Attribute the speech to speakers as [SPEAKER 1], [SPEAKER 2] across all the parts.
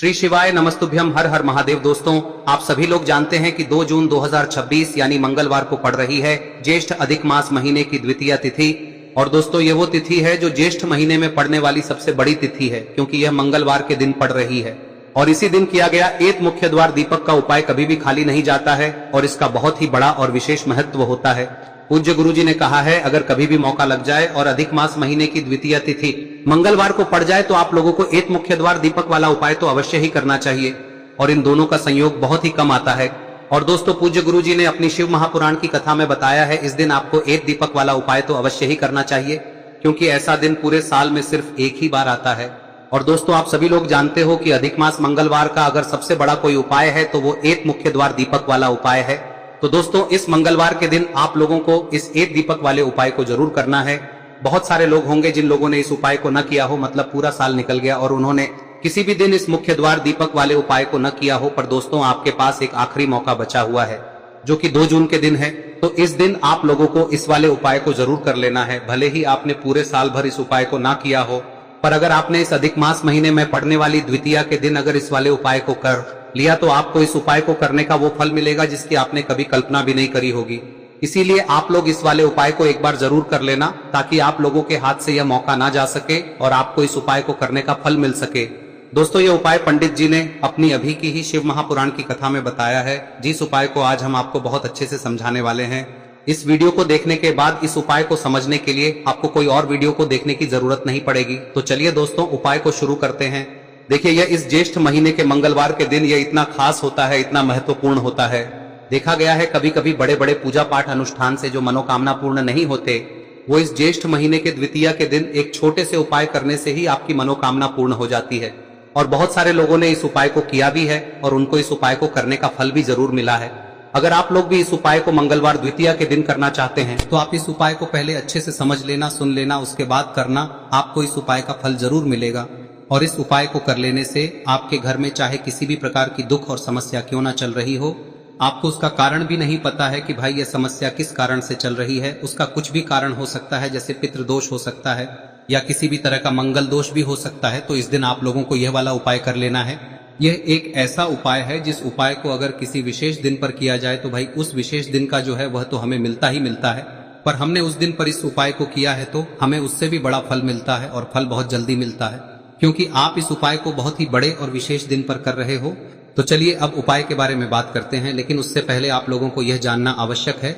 [SPEAKER 1] श्री शिवाय नमस्तुभ्यम, हर हर महादेव। दोस्तों, आप सभी लोग जानते हैं कि 2 जून 2026 यानी मंगलवार को पड़ रही है ज्येष्ठ अधिक मास महीने की द्वितीय तिथि। और दोस्तों, ये वो तिथि है जो ज्येष्ठ महीने में पड़ने वाली सबसे बड़ी तिथि है, क्योंकि यह मंगलवार के दिन पड़ रही है। और इसी दिन किया गया एक मुख्य द्वार दीपक का उपाय कभी भी खाली नहीं जाता है और इसका बहुत ही बड़ा और विशेष महत्व होता है। पूज्य गुरुजी ने कहा है, अगर कभी भी मौका लग जाए और अधिक मास महीने की द्वितीय तिथि मंगलवार को पड़ जाए तो आप लोगों को एक मुख्य द्वार दीपक वाला उपाय तो अवश्य ही करना चाहिए। और इन दोनों का संयोग बहुत ही कम आता है। और दोस्तों, पूज्य गुरुजी ने अपनी शिव महापुराण की कथा में बताया है, इस दिन आपको एक दीपक वाला उपाय तो अवश्य ही करना चाहिए, क्योंकि ऐसा दिन पूरे साल में सिर्फ एक ही बार आता है। और दोस्तों, आप सभी लोग जानते हो कि अधिक मास मंगलवार का अगर सबसे बड़ा कोई उपाय है तो वो एक मुख्य द्वार दीपक वाला उपाय है। तो दोस्तों, इस मंगलवार के दिन आप लोगों को इस एक दीपक वाले उपाय को जरूर करना है। बहुत सारे लोग होंगे जिन लोगों ने इस उपाय को न किया हो, मतलब पूरा साल निकल गया और उन्होंने किसी भी दिन इस मुख्य द्वार दीपक वाले उपाय को न किया हो। पर दोस्तों, आपके पास एक आखिरी मौका बचा हुआ है, जो कि 2 जून के दिन है। तो इस दिन आप लोगों को इस वाले उपाय को जरूर कर लेना है। भले ही आपने पूरे साल भर इस उपाय को ना किया हो, पर अगर आपने इस अधिक मास महीने में पड़ने वाली द्वितीया के दिन अगर इस वाले उपाय को कर लिया तो आपको इस उपाय को करने का वो फल मिलेगा जिसकी आपने कभी कल्पना भी नहीं करी होगी। इसीलिए आप लोग इस वाले उपाय को एक बार जरूर कर लेना, ताकि आप लोगों के हाथ से यह मौका ना जा सके और आपको इस उपाय को करने का फल मिल सके। दोस्तों, ये उपाय पंडित जी ने अपनी अभी की ही शिव महापुराण की कथा में बताया है, जिस उपाय को आज हम आपको बहुत अच्छे से समझाने वाले हैं। इस वीडियो को देखने के बाद इस उपाय को समझने के लिए आपको कोई और वीडियो को देखने की जरूरत नहीं पड़ेगी। तो चलिए दोस्तों, उपाय को शुरू करते हैं। देखिए, यह इस ज्येष्ठ महीने के मंगलवार के दिन यह इतना खास होता है, इतना महत्वपूर्ण होता है। देखा गया है कभी कभी बड़े बड़े पूजा पाठ अनुष्ठान से जो मनोकामना पूर्ण नहीं होते, वो इस ज्येष्ठ महीने के द्वितीया के दिन एक छोटे से उपाय करने से ही आपकी मनोकामना पूर्ण हो जाती है। और बहुत सारे लोगों ने इस उपाय को किया भी है और उनको इस उपाय को करने का फल भी जरूर मिला है। अगर आप लोग भी इस उपाय को मंगलवार द्वितीया के दिन करना चाहते हैं तो आप इस उपाय को पहले अच्छे से समझ लेना, सुन लेना, उसके बाद करना। आपको इस उपाय का फल जरूर मिलेगा। और इस उपाय को कर लेने से आपके घर में चाहे किसी भी प्रकार की दुख और समस्या क्यों ना चल रही हो, आपको उसका कारण भी नहीं पता है कि भाई यह समस्या किस कारण से चल रही है, उसका कुछ भी कारण हो सकता है, जैसे पितृदोष हो सकता है या किसी भी तरह का मंगल दोष भी हो सकता है। तो इस दिन आप लोगों को यह वाला उपाय कर लेना है। यह एक ऐसा उपाय है जिस उपाय को अगर किसी विशेष दिन पर किया जाए तो भाई उस विशेष दिन का जो है वह तो हमें मिलता ही मिलता है, पर हमने उस दिन पर इस उपाय को किया है तो हमें उससे भी बड़ा फल मिलता है और फल बहुत जल्दी मिलता है, क्योंकि आप इस उपाय को बहुत ही बड़े और विशेष दिन पर कर रहे हो। तो चलिए अब उपाय के बारे में बात करते हैं, लेकिन उससे पहले आप लोगों को यह जानना आवश्यक है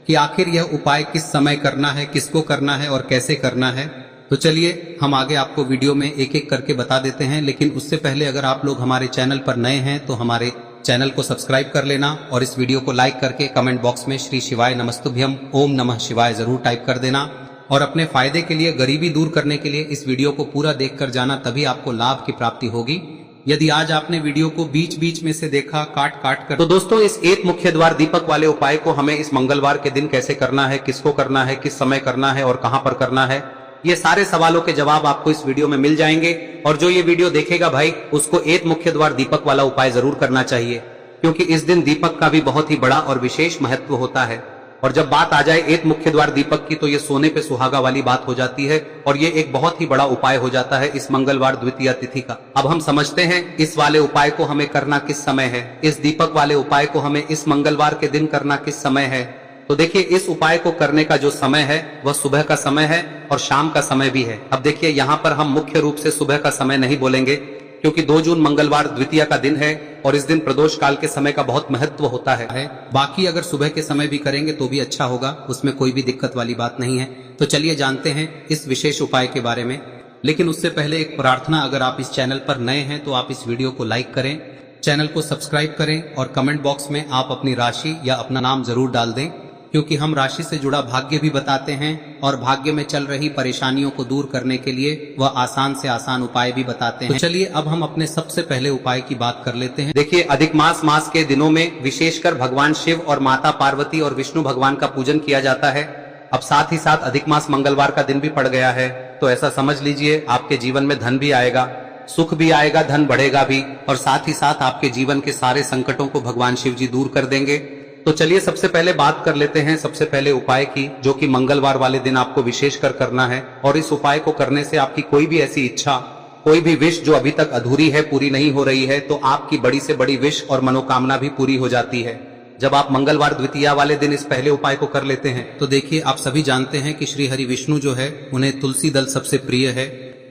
[SPEAKER 1] कि आखिर यह उपाय किस समय करना है, किसको करना है और कैसे करना है। तो चलिए हम आगे आपको वीडियो में एक एक करके बता देते हैं, लेकिन उससे पहले अगर आप लोग हमारे चैनल पर नए हैं तो हमारे चैनल को सब्सक्राइब कर लेना और इस वीडियो को लाइक करके कमेंट बॉक्स में श्री शिवाय नमस्तुभ्यम ओम नमः शिवाय जरूर टाइप कर देना। और अपने फायदे के लिए, गरीबी दूर करने के लिए इस वीडियो को पूरा देखकर जाना, तभी आपको लाभ की प्राप्ति होगी। यदि आज आपने वीडियो को बीच बीच में से देखा, काट काट कर, तो दोस्तों इस एक मुख्य द्वार दीपक वाले उपाय को हमें इस मंगलवार के दिन कैसे करना है, किसको करना है, किस समय करना है और कहां पर करना है, ये सारे सवालों के जवाब आपको इस वीडियो में मिल जाएंगे। और जो ये वीडियो देखेगा भाई, उसको एक मुख्य द्वार दीपक वाला उपाय जरूर करना चाहिए, क्योंकि इस दिन दीपक का भी बहुत ही बड़ा और विशेष महत्व होता है। और जब बात आ जाए एक मुख्य द्वार दीपक की, तो ये सोने पे सुहागा वाली बात हो जाती है और ये एक बहुत ही बड़ा उपाय हो जाता है इस मंगलवार द्वितीया तिथि का। अब हम समझते हैं इस वाले उपाय को हमें करना किस समय है, इस दीपक वाले उपाय को हमें इस मंगलवार के दिन करना किस समय है। तो देखिए, इस उपाय को करने का जो समय है वह सुबह का समय है और शाम का समय भी है। अब देखिए, यहाँ पर हम मुख्य रूप से सुबह का समय नहीं बोलेंगे, क्योंकि 2 जून मंगलवार द्वितीया का दिन है और इस दिन प्रदोष काल के समय का बहुत महत्व होता है। बाकी अगर सुबह के समय भी करेंगे तो भी अच्छा होगा, उसमें कोई भी दिक्कत वाली बात नहीं है। तो चलिए जानते हैं इस विशेष उपाय के बारे में। लेकिन उससे पहले एक प्रार्थना, अगर आप इस चैनल पर नए हैं तो आप इस वीडियो को लाइक करें, चैनल को सब्सक्राइब करें और कमेंट बॉक्स में आप अपनी राशि या अपना नाम जरूर डाल दें, क्योंकि हम राशि से जुड़ा भाग्य भी बताते हैं और भाग्य में चल रही परेशानियों को दूर करने के लिए वह आसान से आसान उपाय भी बताते हैं। तो चलिए अब हम अपने सबसे पहले उपाय की बात कर लेते हैं। देखिए, अधिक मास के दिनों में विशेषकर भगवान शिव और माता पार्वती और विष्णु भगवान का पूजन किया जाता है। अब साथ ही साथ अधिक मास मंगलवार का दिन भी पड़ गया है, तो ऐसा समझ लीजिए आपके जीवन में धन भी आएगा, सुख भी आएगा, धन बढ़ेगा भी, और साथ ही साथ आपके जीवन के सारे संकटों को भगवान शिव जी दूर कर देंगे। तो चलिए सबसे पहले बात कर लेते हैं सबसे पहले उपाय की, जो कि मंगलवार वाले दिन आपको विशेष कर करना है। और इस उपाय को करने से आपकी कोई भी ऐसी इच्छा कोई भी विश जो अभी तक अधूरी है, पूरी नहीं हो रही है, तो आपकी बड़ी से बड़ी विश और मनोकामना भी पूरी हो जाती है जब आप मंगलवार द्वितीया वाले दिन इस पहले उपाय को कर लेते हैं। तो देखिए, आप सभी जानते हैं कि श्री हरि विष्णु जो है उन्हें तुलसी दल सबसे प्रिय है।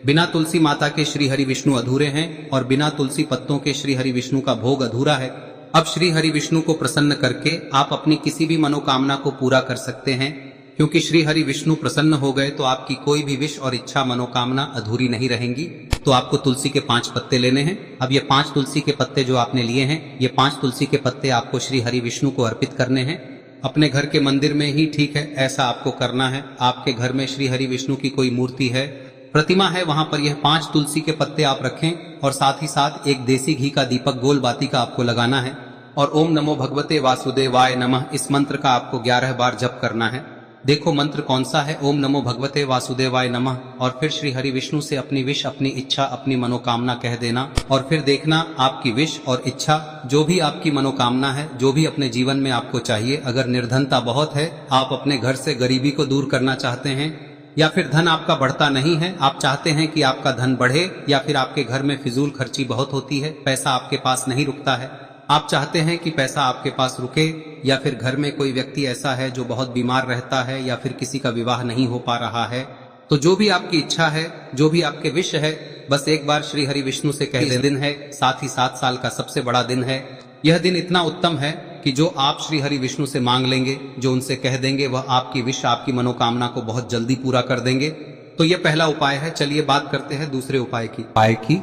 [SPEAKER 1] बिना तुलसी माता के श्री हरि विष्णु अधूरे हैं और बिना तुलसी पत्तों के श्री हरि विष्णु का भोग अधूरा है। अब श्री हरि विष्णु को प्रसन्न करके आप अपनी किसी भी मनोकामना को पूरा कर सकते हैं, क्योंकि श्री हरि विष्णु प्रसन्न हो गए तो आपकी कोई भी विश और इच्छा मनोकामना अधूरी नहीं रहेंगी। तो आपको तुलसी के 5 पत्ते लेने हैं। अब ये 5 तुलसी के पत्ते जो आपने लिए हैं, ये 5 तुलसी के पत्ते आपको श्री हरि विष्णु को अर्पित करने हैं। अपने घर के मंदिर में ही ठीक है, ऐसा आपको करना है। आपके घर में श्री हरि विष्णु की कोई मूर्ति है, प्रतिमा है, वहां पर यह 5 तुलसी के पत्ते आप रखें और साथ ही साथ एक देसी घी का दीपक गोल बाती का आपको लगाना है और ओम नमो भगवते वासुदेवाय नमः इस मंत्र का आपको 11 बार जप करना है। देखो मंत्र कौन सा है, ओम नमो भगवते वासुदेवाय नमः, और फिर श्री हरि विष्णु से अपनी विश, अपनी इच्छा, अपनी मनोकामना कह देना और फिर देखना आपकी विश और इच्छा, जो भी आपकी मनोकामना है, जो भी अपने जीवन में आपको चाहिए। अगर निर्धनता बहुत है, आप अपने घर से गरीबी को दूर करना चाहते हैं, या फिर धन आपका बढ़ता नहीं है, आप चाहते हैं कि आपका धन बढ़े, या फिर आपके घर में फिजूल खर्ची बहुत होती है, पैसा आपके पास नहीं रुकता है, आप चाहते हैं कि पैसा आपके पास रुके, या फिर घर में कोई व्यक्ति ऐसा है जो बहुत बीमार रहता है, या फिर किसी का विवाह नहीं हो पा रहा है, तो जो भी आपकी इच्छा है, जो भी आपके विश है, बस एक बार श्री हरि विष्णु से कह दे। दिन है, साथ ही 7 साल का सबसे बड़ा दिन है। यह दिन इतना उत्तम है कि जो आप श्री हरि विष्णु से मांग लेंगे, जो उनसे कह देंगे, वह आपकी विश, आपकी मनोकामना को बहुत जल्दी पूरा कर देंगे। तो यह पहला उपाय है। चलिए बात करते हैं दूसरे उपाय की।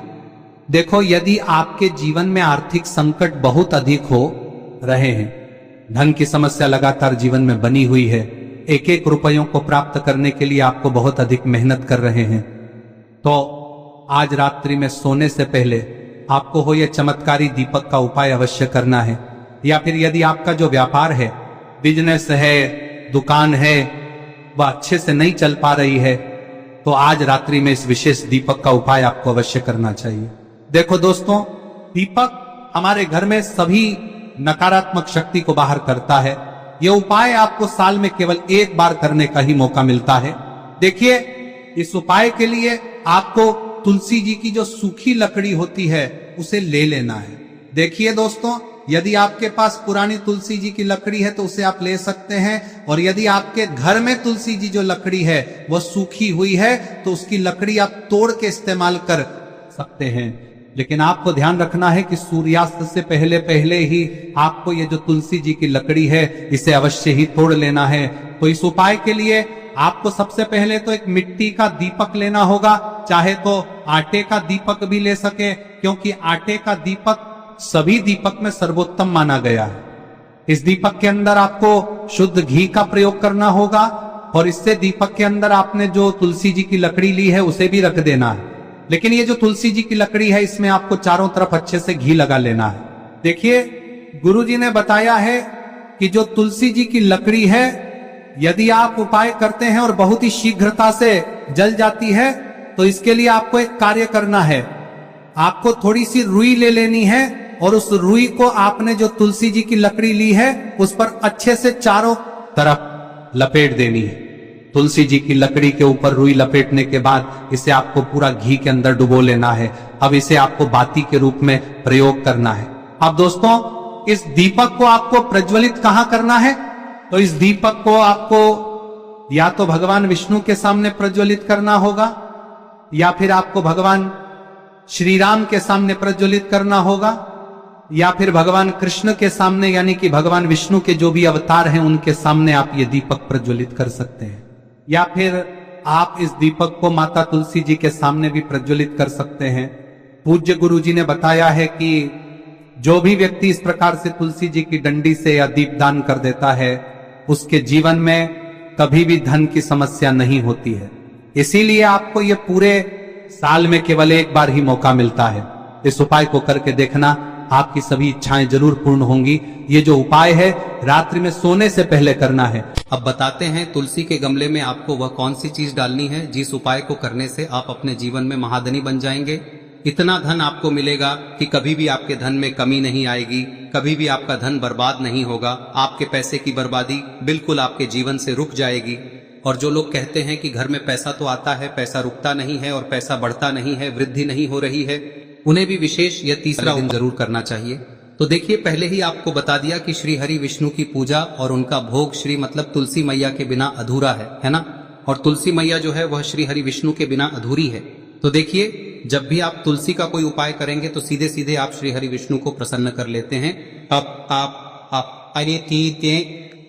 [SPEAKER 2] देखो, यदि आपके जीवन में आर्थिक संकट बहुत अधिक हो रहे हैं, धन की समस्या लगातार जीवन में बनी हुई है, एक एक रुपयों को प्राप्त करने के लिए आपको बहुत अधिक मेहनत कर रहे हैं, तो आज रात्रि में सोने से पहले आपको हो यह चमत्कारी दीपक का उपाय अवश्य करना है। या फिर यदि आपका जो व्यापार है, बिजनेस है, दुकान है, वह अच्छे से नहीं चल पा रही है, तो आज रात्रि में इस विशेष दीपक का उपाय आपको अवश्य करना चाहिए। देखो दोस्तों, दीपक हमारे घर में सभी नकारात्मक शक्ति को बाहर करता है। यह उपाय आपको साल में केवल 1 बार करने का ही मौका मिलता है। देखिए, इस उपाय के लिए आपको तुलसी जी की जो सूखी लकड़ी होती है उसे ले लेना है। देखिए दोस्तों, यदि आपके पास पुरानी तुलसी जी की लकड़ी है तो उसे आप ले सकते हैं, और यदि आपके घर में तुलसी जी जो लकड़ी है वह सूखी हुई है तो उसकी लकड़ी आप तोड़ के इस्तेमाल कर सकते हैं। लेकिन आपको ध्यान रखना है कि सूर्यास्त से पहले पहले ही आपको ये जो तुलसी जी की लकड़ी है इसे अवश्य ही तोड़ लेना है। तो इस उपाय के लिए आपको सबसे पहले तो एक मिट्टी का दीपक लेना होगा, चाहे तो आटे का दीपक भी ले सके, क्योंकि आटे का दीपक सभी दीपक में सर्वोत्तम माना गया है। इस दीपक के अंदर आपको शुद्ध घी का प्रयोग करना होगा, और इससे दीपक के अंदर आपने जो तुलसी जी की लकड़ी ली है उसे भी रख देना है। लेकिन ये जो तुलसी जी की लकड़ी है, इसमें आपको चारों तरफ अच्छे से घी लगा लेना है। देखिए, गुरुजी ने बताया है कि जो तुलसी जी की लकड़ी है, यदि आप उपाय करते हैं और बहुत ही शीघ्रता से जल जाती है, तो इसके लिए आपको एक कार्य करना है। आपको थोड़ी सी रुई ले लेनी है और उस रुई को आपने जो तुलसी जी की लकड़ी ली है उस पर अच्छे से चारों तरफ लपेट देनी है। तुलसी जी की लकड़ी के ऊपर रुई लपेटने के बाद इसे आपको पूरा घी के अंदर डुबो लेना है। अब इसे आपको बाती के रूप में प्रयोग करना है। अब दोस्तों, इस दीपक को आपको प्रज्वलित कहां करना है? तो इस दीपक को आपको या तो भगवान विष्णु के सामने प्रज्वलित करना होगा, या फिर आपको भगवान श्री राम के सामने प्रज्वलित करना होगा, या फिर भगवान कृष्ण के सामने, यानी कि भगवान विष्णु के जो भी अवतार हैं उनके सामने आप ये दीपक प्रज्वलित कर सकते हैं। या फिर आप इस दीपक को माता तुलसी जी के सामने भी प्रज्वलित कर सकते हैं। पूज्य गुरु जी ने बताया है कि जो भी व्यक्ति इस प्रकार से तुलसी जी की डंडी से या दीपदान कर देता है, उसके जीवन में कभी भी धन की समस्या नहीं होती है। इसीलिए आपको ये पूरे साल में केवल 1 बार ही मौका मिलता है। इस उपाय को करके देखना, आपकी सभी इच्छाएं जरूर पूर्ण होंगी। ये जो उपाय है रात्रि में सोने से पहले करना है।
[SPEAKER 1] अब बताते हैं तुलसी के गमले में आपको वह कौन सी चीज डालनी है जिस उपाय को करने से आप अपने जीवन में महाधनी बन जाएंगे। इतना धन आपको मिलेगा कि कभी भी आपके धन में कमी नहीं आएगी, कभी भी आपका धन बर्बाद नहीं होगा, आपके पैसे की बर्बादी बिल्कुल आपके जीवन से रुक जाएगी। और जो लोग कहते हैं कि घर में पैसा तो आता है, पैसा रुकता नहीं है और पैसा बढ़ता नहीं है, वृद्धि नहीं हो रही है, उन्हें भी विशेष यह तीसरा दिन जरूर करना चाहिए। तो देखिए, पहले ही आपको बता दिया कि श्री हरि विष्णु की पूजा और उनका भोग श्री मतलब तुलसी मैया के बिना अधूरा है ना। और तुलसी मैया जो है वह श्री हरि विष्णु के बिना अधूरी है। तो देखिए, जब भी आप तुलसी का कोई उपाय करेंगे तो सीधे सीधे आप श्री हरि विष्णु को प्रसन्न कर लेते हैं।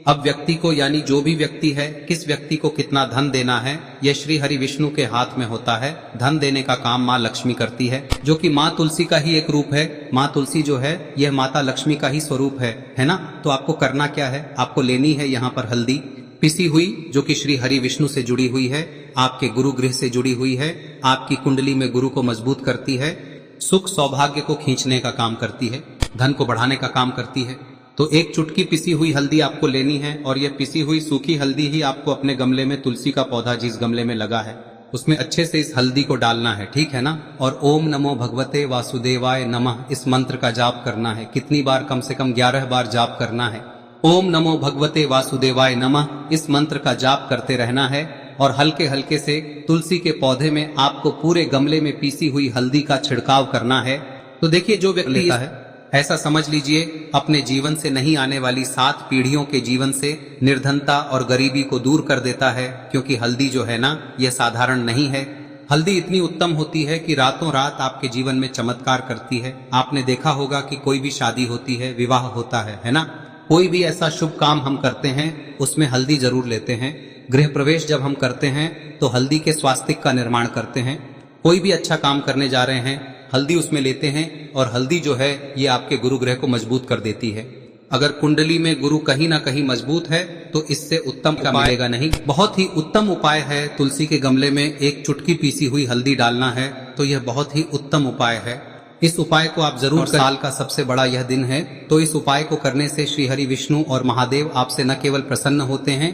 [SPEAKER 1] अब व्यक्ति को, यानी जो भी व्यक्ति है, किस व्यक्ति को कितना धन देना है, यह श्री हरि विष्णु के हाथ में होता है। धन देने का काम माँ लक्ष्मी करती है, जो कि माँ तुलसी का ही एक रूप है। माँ तुलसी जो है यह माता लक्ष्मी का ही स्वरूप है ना। तो आपको करना क्या है, आपको लेनी है यहाँ पर हल्दी पिसी हुई, जो कि श्री हरि विष्णु से जुड़ी हुई है, आपके गुरु गृह से जुड़ी हुई है, आपकी कुंडली में गुरु को मजबूत करती है, सुख सौभाग्य को खींचने का काम करती है, धन को बढ़ाने का काम करती है। तो एक चुटकी पिसी हुई हल्दी आपको लेनी है और यह पिसी हुई सूखी हल्दी ही आपको अपने गमले में, तुलसी का पौधा जिस गमले में लगा है उसमें अच्छे से इस हल्दी को डालना है, ठीक है ना। और ओम नमो भगवते वासुदेवाय नमः इस मंत्र का जाप करना है। कितनी बार? कम से कम 11 बार जाप करना है। ओम नमो भगवते वासुदेवाय नमः इस मंत्र का जाप करते रहना है और हल्के हल्के से तुलसी के पौधे में आपको पूरे गमले में पीसी हुई हल्दी का छिड़काव करना है। तो देखिए, जो व्यक्ति लेता है, ऐसा समझ लीजिए अपने जीवन से नहीं आने वाली 7 पीढ़ियों के जीवन से निर्धनता और गरीबी को दूर कर देता है। क्योंकि हल्दी जो है ना, यह साधारण नहीं है। हल्दी इतनी उत्तम होती है कि रातों रात आपके जीवन में चमत्कार करती है। आपने देखा होगा कि कोई भी शादी होती है, विवाह होता है ना, कोई भी ऐसा शुभ काम हम करते हैं उसमें हल्दी जरूर लेते हैं। गृह प्रवेश जब हम करते हैं तो हल्दी के स्वास्तिक का निर्माण करते हैं। कोई भी अच्छा काम करने जा रहे हैं, हल्दी उसमें लेते हैं और हल्दी जो है ये आपके गुरु ग्रह को मजबूत कर देती है। अगर कुंडली में गुरु कहीं ना कहीं मजबूत है तो इससे उत्तम का मिलेगा नहीं। बहुत ही उत्तम उपाय है, तुलसी के गमले में एक चुटकी पीसी हुई हल्दी डालना है, तो यह बहुत ही उत्तम उपाय है। इस उपाय को आप जरूर, साल का सबसे बड़ा यह दिन है, तो इस उपाय को करने से श्री हरि विष्णु और महादेव आपसे न केवल प्रसन्न होते हैं,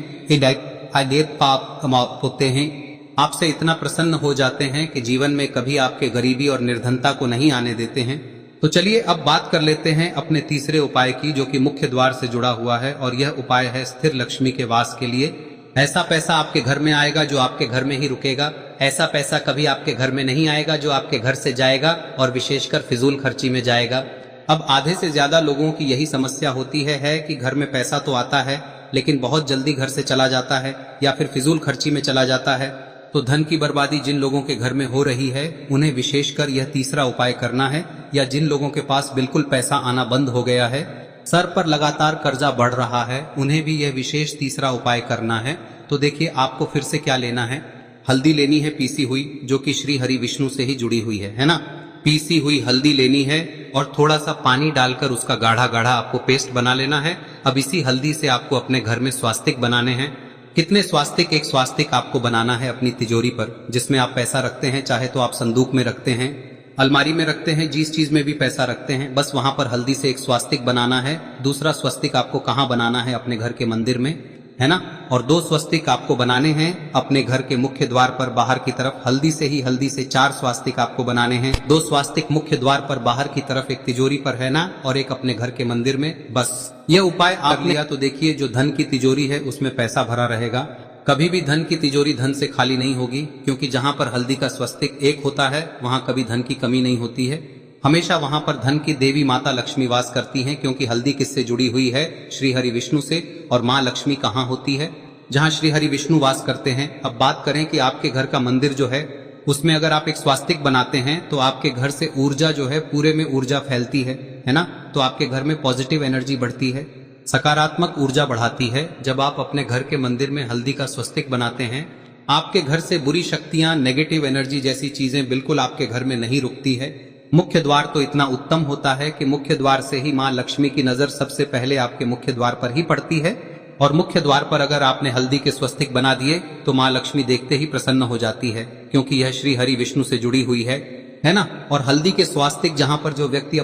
[SPEAKER 1] पाप होते हैं, आपसे इतना प्रसन्न हो जाते हैं कि जीवन में कभी आपके गरीबी और निर्धनता को नहीं आने देते हैं। तो चलिए अब बात कर लेते हैं अपने तीसरे उपाय की, जो कि मुख्य द्वार से जुड़ा हुआ है। और यह उपाय है स्थिर लक्ष्मी के वास के लिए। ऐसा पैसा आपके घर में आएगा जो आपके घर में ही रुकेगा। ऐसा पैसा कभी आपके घर में नहीं आएगा जो आपके घर से जाएगा और विशेषकर फिजूल खर्ची में जाएगा। अब आधे से ज्यादा लोगों की यही समस्या होती है कि घर में पैसा तो आता है लेकिन बहुत जल्दी घर से चला जाता है या फिर फिजूल खर्ची में चला जाता है। तो धन की बर्बादी जिन लोगों के घर में हो रही है उन्हें विशेषकर यह तीसरा उपाय करना है। या जिन लोगों के पास बिल्कुल पैसा आना बंद हो गया है, सर पर लगातार कर्जा बढ़ रहा है, उन्हें भी यह विशेष तीसरा उपाय करना है। तो देखिए, आपको फिर से क्या लेना है, हल्दी लेनी है पीसी हुई, जो कि श्री हरि विष्णु से ही जुड़ी हुई है ना। पीसी हुई हल्दी लेनी है और थोड़ा सा पानी डालकर उसका गाढ़ा गाढ़ा आपको पेस्ट बना लेना है। अब इसी हल्दी से आपको अपने घर में स्वास्तिक बनाने हैं। कितने स्वास्तिक? एक स्वास्तिक आपको बनाना है अपनी तिजोरी पर, जिसमें आप पैसा रखते हैं। चाहे तो आप संदूक में रखते हैं, अलमारी में रखते हैं, जिस चीज में भी पैसा रखते हैं, बस वहां पर हल्दी से एक स्वास्तिक बनाना है। दूसरा स्वस्तिक आपको कहाँ बनाना है? अपने घर के मंदिर में, है ना। और 2 स्वस्तिक आपको बनाने हैं अपने घर के मुख्य द्वार पर बाहर की तरफ। हल्दी से 4 स्वास्तिक आपको बनाने हैं। 2 स्वास्तिक मुख्य द्वार पर बाहर की तरफ, एक तिजोरी पर, है ना, और एक अपने घर के मंदिर में। बस यह उपाय आप लिया तो देखिए, जो धन की तिजोरी है उसमें पैसा भरा रहेगा। कभी भी धन की तिजोरी धन से खाली नहीं होगी, क्योंकि जहां पर हल्दी का स्वस्तिक एक होता है वहां कभी धन की कमी नहीं होती है। हमेशा वहां पर धन की देवी माता लक्ष्मी वास करती हैं, क्योंकि हल्दी किससे जुड़ी हुई है? श्री हरि विष्णु से। और माँ लक्ष्मी कहाँ होती है? जहाँ श्री हरि विष्णु वास करते हैं। अब बात करें कि आपके घर का मंदिर जो है उसमें अगर आप एक स्वास्तिक बनाते हैं तो आपके घर से ऊर्जा जो है, पूरे में ऊर्जा फैलती है ना। तो आपके घर में पॉजिटिव एनर्जी बढ़ती है, सकारात्मक ऊर्जा बढ़ाती है। जब आप अपने घर के मंदिर में हल्दी का स्वस्तिक बनाते हैं, आपके घर से बुरी शक्तियां, नेगेटिव एनर्जी जैसी चीजें बिल्कुल आपके घर में नहीं रुकती है। मुख्य द्वार तो इतना उत्तम होता है कि मुख्य द्वार से ही माँ लक्ष्मी की नजर सबसे पहले आपके मुख्य द्वार पर ही पड़ती है। और मुख्य द्वार पर अगर आपने हल्दी के स्वस्तिक बना दिए तो माँ लक्ष्मी देखते ही प्रसन्न हो जाती है, क्योंकि यह श्री हरि विष्णु से जुड़ी हुई है ना। और हल्दी के स्वास्तिक जहां पर जो व्यक्ति